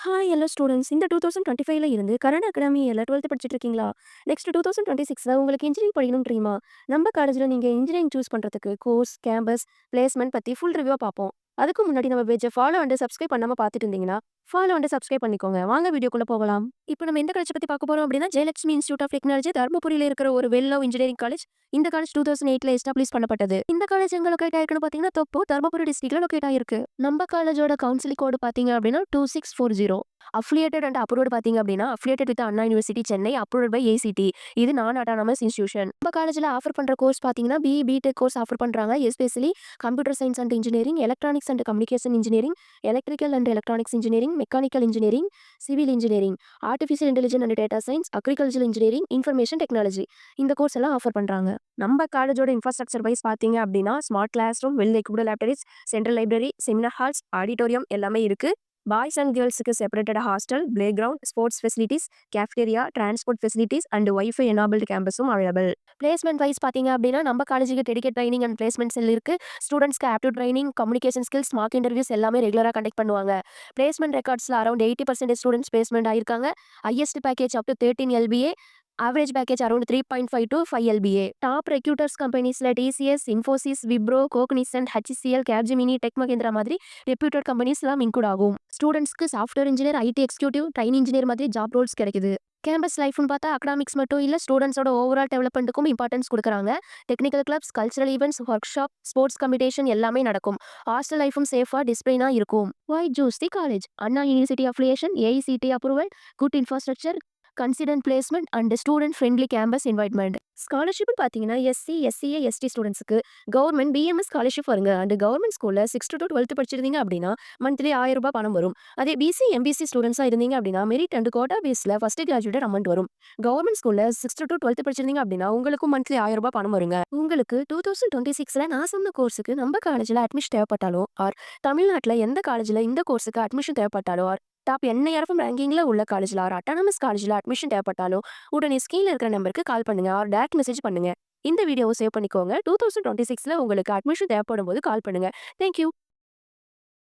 Hi hello students. இந்த 2025ல இருந்து current academy இயர்ல 12த் படிச்சுட்டு இருக்கீங்களா? நெக்ஸ்ட் 2026ல உங்களுக்கு இன்ஜினியரிங் படிக்கணும்னு தெரியுமா? நம்ம காலேஜ்ல நீங்க இன்ஜினியரிங் சூஸ் பண்றதுக்கு கோர்ஸ், கேம்பஸ், பிளேஸ்மெண்ட் பத்தி ஃபுல் ரிவ்யூவா பார்ப்போம். அதுக்கு முன்னாடி நம்ம பேஜை ஃபாலோ அண்ட் சப்ஸ்கிரைப் பண்ணாம பார்த்துட்டு இருந்தீங்கன்னா, ஃபாலோ அண்ட் சப்ஸ்கிரைப் பண்ணிக்கோங்க. வாங்க வீடியோக்குள்ள போகலாம். இப்போ நம்ம எந்த காலேஜ் பத்தி பார்க்க போறோம் அப்படின்னா, ஜெயலட்சுமி இன்ஸ்டிடியூட் ஆஃப் டெக்னாலஜி தர்மபுரியில இருக்கிற ஒரு வெல் லவ் இன்ஜினியரிங் காலேஜ். இந்த காலேஜ் 2008ல எஸ்டாப்ளிஷ் பண்ணப்பட்டது. இந்த காலேஜ் எங்க லொகேட் ஆயிருக்குன்னு பாத்தீங்கன்னா, தொப்பூர் தர்மபுரி டிஸ்ட்ரிக்ட்ல லொகேட் ஆயிருக்கு. நம்ம காலேஜோட கவுன்சிலிங் கோடு பாத்தீங்க அப்படின்னா 2640. அஃபிலியேட்டட் அண்ட் அப்ரூவ்ட் பாத்தீங்க அப்படின்னா, affiliated with Anna University Chennai, approved by AICTE. இது நான் அட்டானமஸ் இன்ஸ்டிடியூஷன். நம்ம காலேஜ்ல ஆஃபர் பண்ற கோர்ஸ் பாத்தீங்கன்னா, B.Tech கோர்ஸ் ஆஃபர் பண்றாங்க. Especially computer science and engineering, electronics and communication engineering, electrical and electronics engineering, mechanical engineering, civil engineering, artificial intelligence and data science, agriculture engineering, information technology. இந்த course எல்லாம் offer பண்றாங்க. நம்ம காலேஜோட infrastructure wise பாத்தீங்க அப்படின்னா, smart class room, well equipped libraries, central library, seminar halls, auditorium எல்லாமே இருக்கு. Boys and கேர்ள்ஸுக்கு separated hostel, play ground, sports facilities, cafeteria, transport facilities and wifi enabled கேம்பஸும் அவைலபிள். பிளேஸ்மெண்ட் வைஸ் பார்த்தீங்க அப்படின்னா, நம்ம காலேஜுக்கு dedicate training and placement cell இருக்கு. ஸ்டூடெண்ட்ஸ்க்கு aptitude training, communication skills, mock interviews எல்லாமே ரெகுலராக கண்டக்ட் பண்ணுவாங்க. பிளேஸ்மெண்ட் ரெக்கார்ட்ஸில் அரௌண்ட் 80% ஸ்டூடெண்ட்ஸ் பிளேஸ்மெண்ட் ஆயிருக்காங்க. Highest package up to 13 LBA. Average package around 3.5 to 5 LBA. Top recruiters companies like TCS, Infosys, Wipro, Cognizant, HCL, Capgemini, Tech Mahindra மாதிரி reputed companies எல்லாம் include ஆகும். ஸ்டூடெண்ட்ஸ்க்கு software engineer, IT executive, training engineer மாதிரி job Rolle's கிடைக்குது. Campus லைஃப்னு பார்த்தா அகடாமிக்ஸ் மட்டும் இல்லை, ஸ்டூடெண்ட்ஸோட ஓவரால் டெவலப்மெண்ட்டுக்கும் இம்பார்ட்டன்ஸ் கொடுக்குறாங்க. Technical clubs, cultural events, work shop, sports competition எல்லாமே நடக்கும். ஹாஸ்டல் லைஃபும் சேஃபாக டிசிப்ளினாக இருக்கும். Why choose the college? Anna university affiliation, AICTE approval, good infrastructure, consistent placement and student friendly campus environment. Scholarship பார்த்தீங்கன்னா SC, SCA, ST ஸ்டூடெண்ட்ஸ்க்கு government BMS scholarship வருங்க. And government ஸ்கூலில் 6th to 12th படிச்சிருந்தீங்க அப்படின்னா மந்த்லி 1000 ரூபாய் பணம் வரும். அதே BC, MBC ஸ்டூடெண்ட்ஸாக இருந்தீங்க அப்படின்னா மெரிட் அண்ட் கோட்டா பேஸில் ஃபர்ஸ்ட் கிராஜுவேட் அமௌண்ட் வரும். கவர்மெண்ட் ஸ்கூலில் 6th to 12th படிச்சிருந்தீங்க அப்படின்னா உங்களுக்கும் மந்த்லி 1000 ரூபாய் பணம் வருங்க. உங்களுக்கு 2026ல நான் சொன்ன கோர்ஸுக்கு நம்ம காலேஜில் அட்மிஷன் தேவைப்பட்டாலோ ஆர் தமிழ்நாட்டில் எந்த காலேஜில் இந்த கோர்ஸுக்கு அட்மிஷன் தேவைப்பட்டாலோ ஆர் டாப் NIRF ரேங்கிங்ல உள்ள காலேஜ்ல ஆர் அட்டானமஸ் காலேஜ்ல அட்மிஷன் தேவைப்பட்டாலும் உடனே ஸ்கிரீன்ல இருக்கிற நம்பருக்கு கால் பண்ணுங்க ஆர் டைரக்ட் மெசேஜ் பண்ணுங்க. இந்த வீடியோவை சேவ் பண்ணிக்கோங்க. 2026ல உங்களுக்கு அட்மிஷன் தேவைப்படும் போது கால் பண்ணுங்க. தேங்க்யூ.